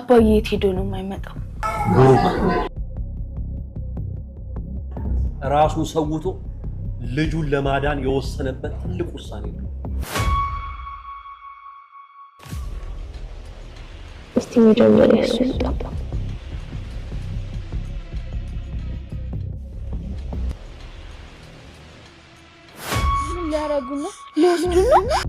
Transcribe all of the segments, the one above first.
አባዬ የት ሄዶ ነው የማይመጣው? ራሱ ሰውቶ ልጁን ለማዳን የወሰነበት ትልቅ ውሳኔ ነው። እስቲ መጀመሪያ እሱ ይጣጣ። ምን ያረጉ ነው? ሊወስዱ ነው?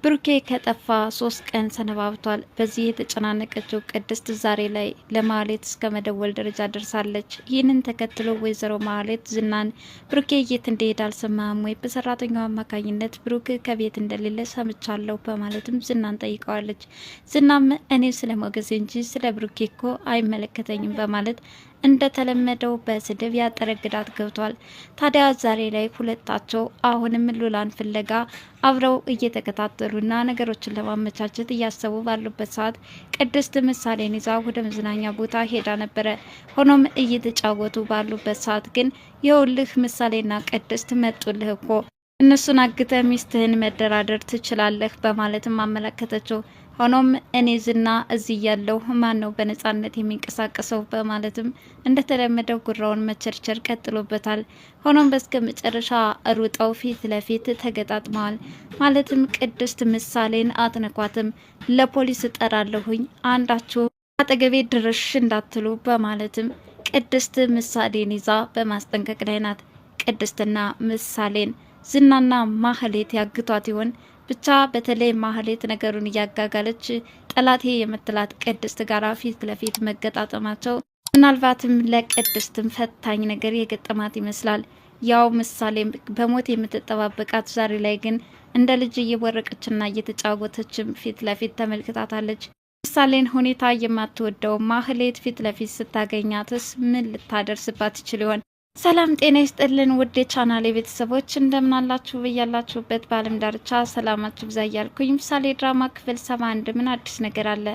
ብሩኬ ከጠፋ 3 ቀን ሰነባብቷል። በዚህ የተጨናነቀችው ቅድስት ዛሬ ላይ ለማህሌት እስከ መደወል ደረጃ ደርሳለች። ይህንን ተከትሎ ወይዘሮ ማህሌት ዝናን ብሩኬ የት እንደሄደ አልሰማህም ወይ? በሰራተኛው አማካኝነት ብሩክ ከቤት እንደሌለ ሰምቻለሁ በማለትም ዝናን ጠይቀዋለች። ዝናም እኔ ስለ ሞገሴ እንጂ ስለ ብሩኬ እኮ አይመለከተኝም በማለት እንደተለመደው በስድብ ያጠረግዳት ገብቷል። ታዲያ ዛሬ ላይ ሁለታቸው አሁንም ሉላን ፍለጋ አብረው እየተከታተሉና ነገሮችን ለማመቻቸት እያሰቡ ባሉበት ሰዓት ቅድስት ምሳሌን ይዛ ወደ መዝናኛ ቦታ ሄዳ ነበረ። ሆኖም እየተጫወቱ ባሉበት ሰዓት ግን የውልህ ምሳሌና ቅድስት መጡልህ እኮ እነሱን አግተ ሚስትህን መደራደር ትችላለህ በማለትም አመለከተችው። ሆኖም እኔ ዝና እዚህ ያለው ማን ነው በነጻነት የሚንቀሳቀሰው በማለትም እንደተለመደው ጉራውን መቸርቸር ቀጥሎበታል። ሆኖም በስከ መጨረሻ ሩጠው ፊት ለፊት ተገጣጥመዋል። ማለትም ቅድስት ምሳሌን አትነኳትም፣ ለፖሊስ እጠራለሁኝ፣ አንዳችሁ አጠገቤ ድርሽ እንዳትሉ በማለትም ቅድስት ምሳሌን ይዛ በማስጠንቀቅ ላይ ናት። ቅድስትና ምሳሌን ዝናና ማህሌት ያግቷት ይሆን? ብቻ በተለይ ማህሌት ነገሩን እያጋጋለች ጠላቴ የምትላት ቅድስት ጋራ ፊት ለፊት መገጣጠማቸው ምናልባትም ለቅድስትም ፈታኝ ነገር የገጠማት ይመስላል። ያው ምሳሌም በሞት የምትጠባበቃት ዛሬ ላይ ግን እንደ ልጅ እየቦረቀችና እየተጫወተችም ፊት ለፊት ተመልክታታለች። ምሳሌን ሁኔታ የማትወደው ማህሌት ፊት ለፊት ስታገኛትስ ምን ልታደርስባት ይችል ይሆን? ሰላም ጤና ይስጥልን ውድ የቻናሌ ቤተሰቦች እንደምናላችሁ በያላችሁበት በዓለም ዳርቻ ሰላማችሁ ብዛ እያልኩኝ ምሳሌ ድራማ ክፍል 71 ምን አዲስ ነገር አለ?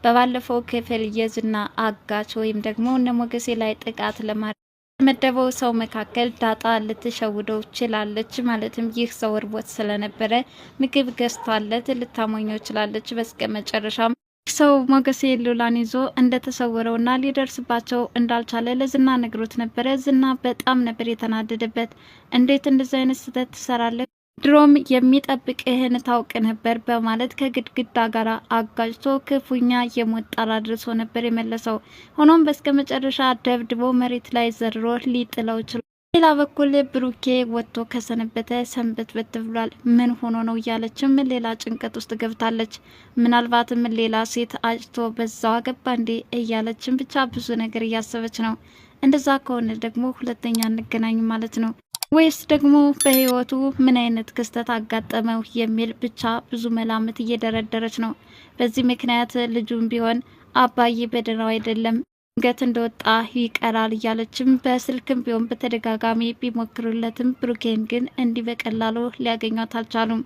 በባለፈው ክፍል የዝና አጋች ወይም ደግሞ እነ ሞገሴ ላይ ጥቃት ለማድረግ መደበው ሰው መካከል ዳጣ ልትሸውደው ችላለች። ማለትም ይህ ሰው እርቦት ስለነበረ ምግብ ገዝታለት ልታሞኘው ችላለች። በስከ መጨረሻም ሰው ሞገሴ ሉላን ይዞ እንደተሰወረውና ሊደርስባቸው እንዳልቻለ ለዝና ነግሮት ነበረ። ዝና በጣም ነበር የተናደደበት። እንዴት እንደዚህ አይነት ስህተት ትሰራለህ? ድሮም የሚጠብቅህን ታውቅ ነበር በማለት ከግድግዳ ጋር አጋጭቶ ክፉኛ የሞት ጣር አድርሶ ነበር የመለሰው። ሆኖም በስከ መጨረሻ ደብድቦ መሬት ላይ ዘርሮ ሊጥለው ችሏል። ሌላ በኩል ብሩኬ ወጥቶ ከሰነበተ ሰንበትበት ብሏል። ምን ሆኖ ነው እያለችም ሌላ ጭንቀት ውስጥ ገብታለች። ምናልባትም ሌላ ሴት አጭቶ በዛው አገባ እንዴ እያለችም ብቻ ብዙ ነገር እያሰበች ነው። እንደዛ ከሆነ ደግሞ ሁለተኛ እንገናኝ ማለት ነው ወይስ ደግሞ በህይወቱ ምን አይነት ክስተት አጋጠመው የሚል ብቻ ብዙ መላምት እየደረደረች ነው። በዚህ ምክንያት ልጁም ቢሆን አባዬ በደህናው አይደለም ገት እንደወጣ ይቀራል እያለችም በስልክም ቢሆን በተደጋጋሚ ቢሞክሩለትም ብሩኬን ግን እንዲህ በቀላሉ ሊያገኟት አልቻሉም።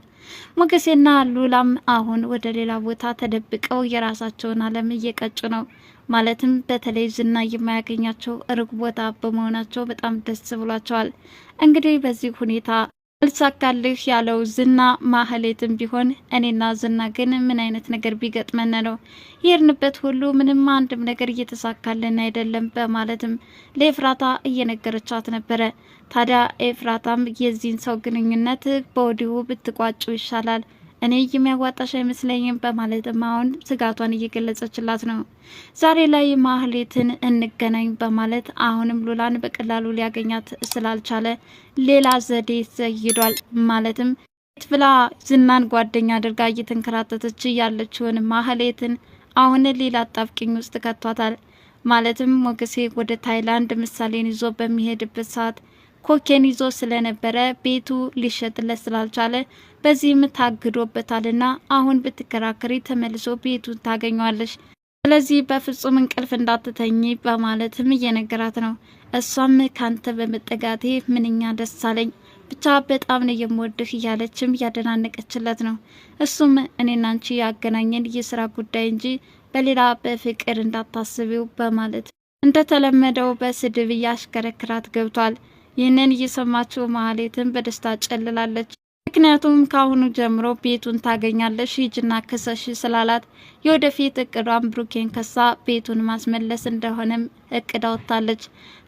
ሞገሴና ሉላም አሁን ወደ ሌላ ቦታ ተደብቀው የራሳቸውን ዓለም እየቀጩ ነው። ማለትም በተለይ ዝና የማያገኛቸው ሩቅ ቦታ በመሆናቸው በጣም ደስ ብሏቸዋል። እንግዲህ በዚህ ሁኔታ አልሳካልህ ያለው ዝና ማህሌትም ቢሆን እኔና ዝና ግን ምን አይነት ነገር ቢገጥመን ነው የሄድንበት ሁሉ ምንም አንድም ነገር እየተሳካልን አይደለም በማለትም ለኤፍራታ እየነገረቻት ነበረ። ታዲያ ኤፍራታም የዚህን ሰው ግንኙነት በወዲሁ ብትቋጩ ይሻላል፣ እኔ የሚያዋጣሽ አይመስለኝም በማለትም አሁን ስጋቷን እየገለጸችላት ነው። ዛሬ ላይ ማህሌትን እንገናኝ በማለት አሁንም ሉላን በቀላሉ ሊያገኛት ስላልቻለ ሌላ ዘዴ ዘይዷል። ማለትም ብላ ዝናን ጓደኛ አድርጋ እየተንከራተተች ያለችውን ማህሌትን አሁን ሌላ አጣብቂኝ ውስጥ ከቷታል። ማለትም ሞገሴ ወደ ታይላንድ ምሳሌን ይዞ በሚሄድበት ሰዓት ኮኬን ይዞ ስለነበረ ቤቱ ሊሸጥለት ስላልቻለ በዚህም ታግዶበታልና አሁን ብትከራከሪ ተመልሶ ቤቱን ታገኘዋለሽ፣ ስለዚህ በፍጹም እንቅልፍ እንዳትተኝ በማለትም እየነገራት ነው። እሷም ካንተ በመጠጋቴ ምንኛ ደስ አለኝ፣ ብቻ በጣም ነው የምወድህ እያለችም እያደናነቀችለት ነው። እሱም እኔና አንቺ ያገናኘን የስራ ጉዳይ እንጂ በሌላ በፍቅር እንዳታስቢው በማለት እንደተለመደው በስድብ እያሽከረክራት ገብቷል። ይህንን እየሰማችው ማህሌትን በደስታ ጨልላለች። ምክንያቱም ካሁኑ ጀምሮ ቤቱን ታገኛለሽ ሂጅና ክሰሽ ስላላት የወደፊት እቅዷን ብሩኬን ከሳ ቤቱን ማስመለስ እንደሆነም እቅድ አውጥታለች።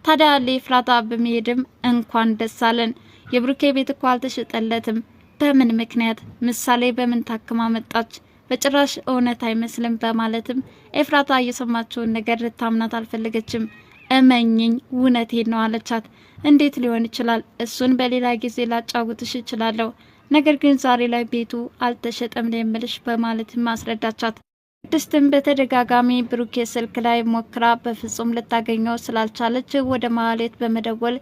ታዲያ ለኤፍራታ በመሄድም እንኳን ደስ አለን፣ የብሩኬ ቤት እኮ አልተሸጠለትም። በምን ምክንያት? ምሳሌ በምን ታክማ መጣች? በጭራሽ እውነት አይመስልም በማለትም ኤፍራታ እየሰማችውን ነገር ልታምናት አልፈለገችም። እመኝኝ እውነቴን ነው አለቻት። እንዴት ሊሆን ይችላል? እሱን በሌላ ጊዜ ላጫውትሽ እችላለሁ፣ ነገር ግን ዛሬ ላይ ቤቱ አልተሸጠም ነው የምልሽ በማለትም አስረዳቻት። ቅድስትም በተደጋጋሚ ብሩኬ ስልክ ላይ ሞክራ በፍጹም ልታገኘው ስላልቻለች ወደ ማህሌት በመደወል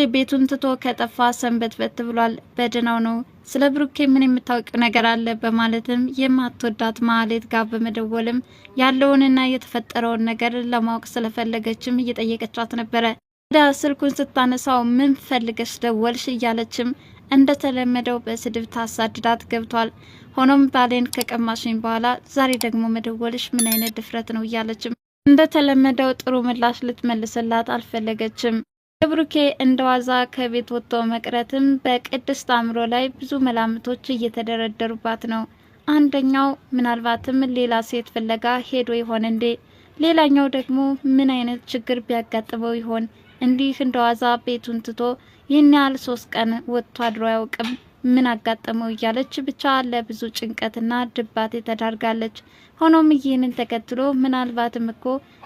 ቤቱን ትቶ ከጠፋ ሰንበትበት ብሏል፣ በደህናው ነው፣ ስለ ብሩኬ ምን የምታውቂው ነገር አለ በማለትም የማትወዳት ማህሌት ጋር በመደወልም ያለውንና የተፈጠረውን ነገር ለማወቅ ስለፈለገችም እየጠየቀቻት ነበረ። ወደ ስልኩን ስታነሳው ምን ፈልገሽ ደወልሽ እያለችም እንደተለመደው በስድብ ታሳድዳት ገብቷል። ሆኖም ባሌን ከቀማሽኝ በኋላ ዛሬ ደግሞ መደወልሽ ምን አይነት ድፍረት ነው እያለችም እንደተለመደው ጥሩ ምላሽ ልትመልስላት አልፈለገችም። ብሩኬ እንደዋዛ ከቤት ወጥቶ መቅረትም በቅድስት አእምሮ ላይ ብዙ መላምቶች እየተደረደሩባት ነው። አንደኛው ምናልባትም ሌላ ሴት ፍለጋ ሄዶ ይሆን እንዴ? ሌላኛው ደግሞ ምን አይነት ችግር ቢያጋጥመው ይሆን እንዲህ እንደዋዛ ቤቱን ትቶ ይህን ያህል 3 ቀን ወጥቶ አድሮ አያውቅም? ምን አጋጠመው እያለች ብቻ ለብዙ ጭንቀትና ድባቴ ተዳርጋለች። ሆኖም ይህንን ተከትሎ ምናልባትም እኮ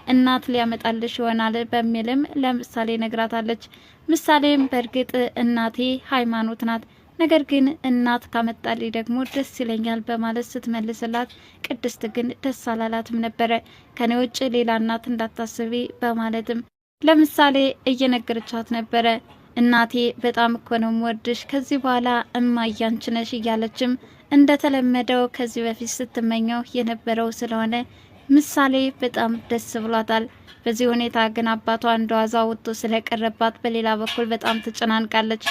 እናት ሊያመጣልሽ ይሆናል በሚልም ለምሳሌ ነግራታለች። ምሳሌም በእርግጥ እናቴ ሃይማኖት ናት፣ ነገር ግን እናት ካመጣልኝ ደግሞ ደስ ይለኛል በማለት ስትመልስላት፣ ቅድስት ግን ደስ አላላትም ነበረ። ከኔ ውጭ ሌላ እናት እንዳታስቢ በማለትም ለምሳሌ እየነገረቻት ነበረ። እናቴ በጣም እኮ ነው የምወድሽ፣ ከዚህ በኋላ እማዬ አንቺ ነሽ እያለችም እንደተለመደው ከዚህ በፊት ስትመኘው የነበረው ስለሆነ ምሳሌ በጣም ደስ ብሏታል። በዚህ ሁኔታ ግን አባቷ እንደዋዛ ወጥቶ ስለቀረባት በሌላ በኩል በጣም ተጨናንቃለች።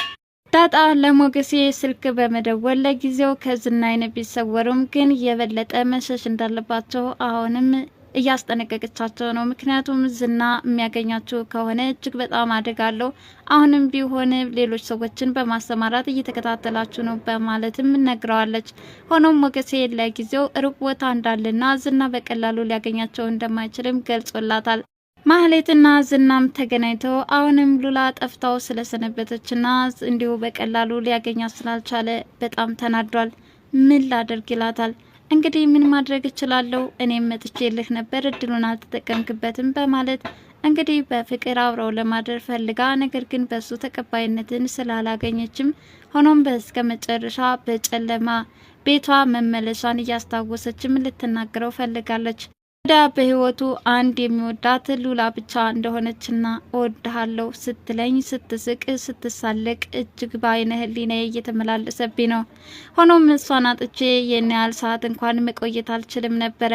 ዳጣ ለሞገሴ ስልክ በመደወል ለጊዜው ከዝና አይን ቢሰወሩም ግን የበለጠ መሸሽ እንዳለባቸው አሁንም እያስጠነቀቀቻቸው ነው። ምክንያቱም ዝና የሚያገኛቸው ከሆነ እጅግ በጣም አደጋ አለው። አሁንም ቢሆን ሌሎች ሰዎችን በማሰማራት እየተከታተላችሁ ነው በማለትም ነግረዋለች። ሆኖም ሞገሴ ለጊዜው ሩቅ ቦታ እንዳለና ዝና በቀላሉ ሊያገኛቸው እንደማይችልም ገልጾላታል። ማህሌትና ዝናም ተገናኝተው አሁንም ሉላ ጠፍታው ስለሰነበተችና እንዲሁ በቀላሉ ሊያገኛት ስላልቻለ በጣም ተናዷል። ምን ላደርግ ይላታል። እንግዲህ ምን ማድረግ እችላለሁ? እኔም መጥቼልህ ነበር እድሉን አልተጠቀምክበትም በማለት እንግዲህ በፍቅር አብረው ለማደር ፈልጋ ነገር ግን በሱ ተቀባይነትን ስላላገኘችም ሆኖም በስከ መጨረሻ በጨለማ ቤቷ መመለሷን እያስታወሰችም ልትናገረው ፈልጋለች። ወዳ በህይወቱ አንድ የሚወዳት ሉላ ብቻ እንደሆነችና እወድሃለሁ ስትለኝ ስትስቅ ስትሳለቅ እጅግ በአይነ ህሊናዬ እየተመላለሰብኝ ነው። ሆኖም እሷን አጥቼ የኔ ያህል ሰዓት እንኳን መቆየት አልችልም ነበረ።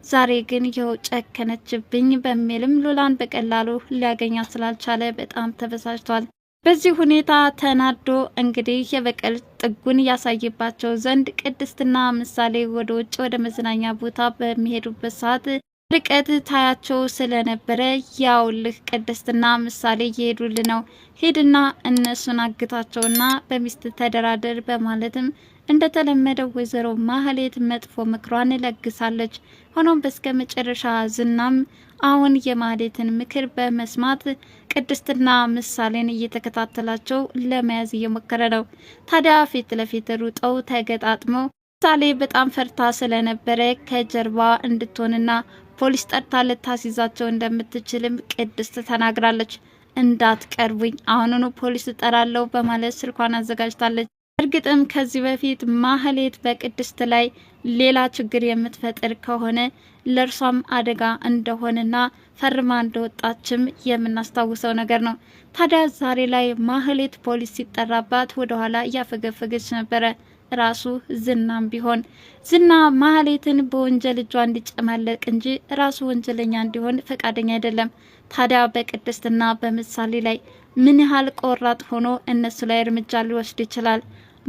ዛሬ ግን ይኸው ጨከነችብኝ በሚልም ሉላን በቀላሉ ሊያገኛት ስላልቻለ በጣም ተበሳጭቷል። በዚህ ሁኔታ ተናዶ እንግዲህ የበቀል ጥጉን ያሳየባቸው ዘንድ ቅድስትና ምሳሌ ወደ ውጭ ወደ መዝናኛ ቦታ በሚሄዱበት ሰዓት ርቀት ታያቸው ስለነበረ ያውልህ ቅድስትና ምሳሌ እየሄዱል ነው፣ ሄድና እነሱን አግታቸውና በሚስት ተደራደር በማለትም እንደተለመደው ወይዘሮ ማህሌት መጥፎ ምክሯን ለግሳለች። ሆኖም በስከ መጨረሻ ዝናም አሁን የማህሌትን ምክር በመስማት ቅድስትና ምሳሌን እየተከታተላቸው ለመያዝ እየሞከረ ነው። ታዲያ ፊት ለፊት ሩጠው ተገጣጥመው ምሳሌ በጣም ፈርታ ስለነበረ ከጀርባ እንድትሆንና ፖሊስ ጠርታ ልታስይዛቸው እንደምትችልም ቅድስት ተናግራለች። እንዳትቀርቡኝ አሁኑኑ ፖሊስ እጠራለሁ በማለት ስልኳን አዘጋጅታለች። እርግጥም ከዚህ በፊት ማህሌት በቅድስት ላይ ሌላ ችግር የምትፈጥር ከሆነ ለእርሷም አደጋ እንደሆነና ፈርማ እንደወጣችም የምናስታውሰው ነገር ነው። ታዲያ ዛሬ ላይ ማህሌት ፖሊስ ሲጠራባት ወደኋላ እያፈገፈገች ነበረ። ራሱ ዝናም ቢሆን ዝና ማህሌትን በወንጀል እጇ እንዲጨማለቅ እንጂ ራሱ ወንጀለኛ እንዲሆን ፈቃደኛ አይደለም። ታዲያ በቅድስትና በምሳሌ ላይ ምን ያህል ቆራጥ ሆኖ እነሱ ላይ እርምጃ ሊወስድ ይችላል?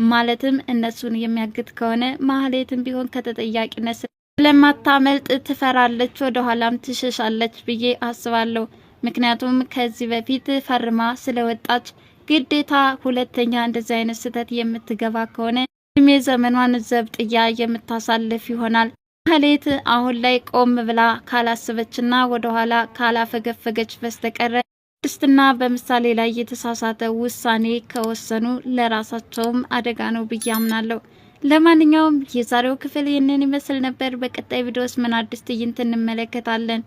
ማለትም እነሱን የሚያግት ከሆነ ማህሌትን ቢሆን ከተጠያቂነት ስለማታመልጥ ትፈራለች፣ ወደ ኋላም ትሸሻለች ብዬ አስባለሁ። ምክንያቱም ከዚህ በፊት ፈርማ ስለወጣች ግዴታ ሁለተኛ እንደዚህ አይነት ስህተት የምትገባ ከሆነ እድሜ ዘመኗን ዘብጥያ የምታሳልፍ ይሆናል። ማህሌት አሁን ላይ ቆም ብላ ካላሰበችና ወደኋላ ካላፈገፈገች በስተቀር ቅድስትና በምሳሌ ላይ የተሳሳተ ውሳኔ ከወሰኑ ለራሳቸውም አደጋ ነው ብዬ አምናለሁ። ለማንኛውም የዛሬው ክፍል ይህንን ይመስል ነበር። በቀጣይ ቪዲዮስ ምን አዲስ ትዕይንት እንመለከታለን?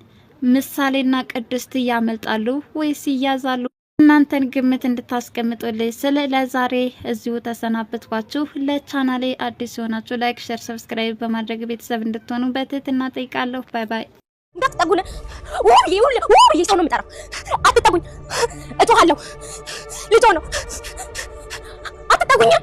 ምሳሌና ቅድስት ያመልጣሉ ወይስ ይያዛሉ? እናንተን ግምት እንድታስቀምጡልኝ ስለ ለዛሬ እዚሁ ተሰናበትኳችሁ። ለቻናሌ አዲስ የሆናችሁ ላይክ፣ ሼር፣ ሰብስክራይብ በማድረግ ቤተሰብ እንድትሆኑ በትህትና ጠይቃለሁ። ባይ ባይ። እንዳትጠጉኝ ውይ ሰው ነው የምጠራው። አትጠጉኝ፣ እጮሃለሁ። ልጆ ነው። አትጠጉኝ።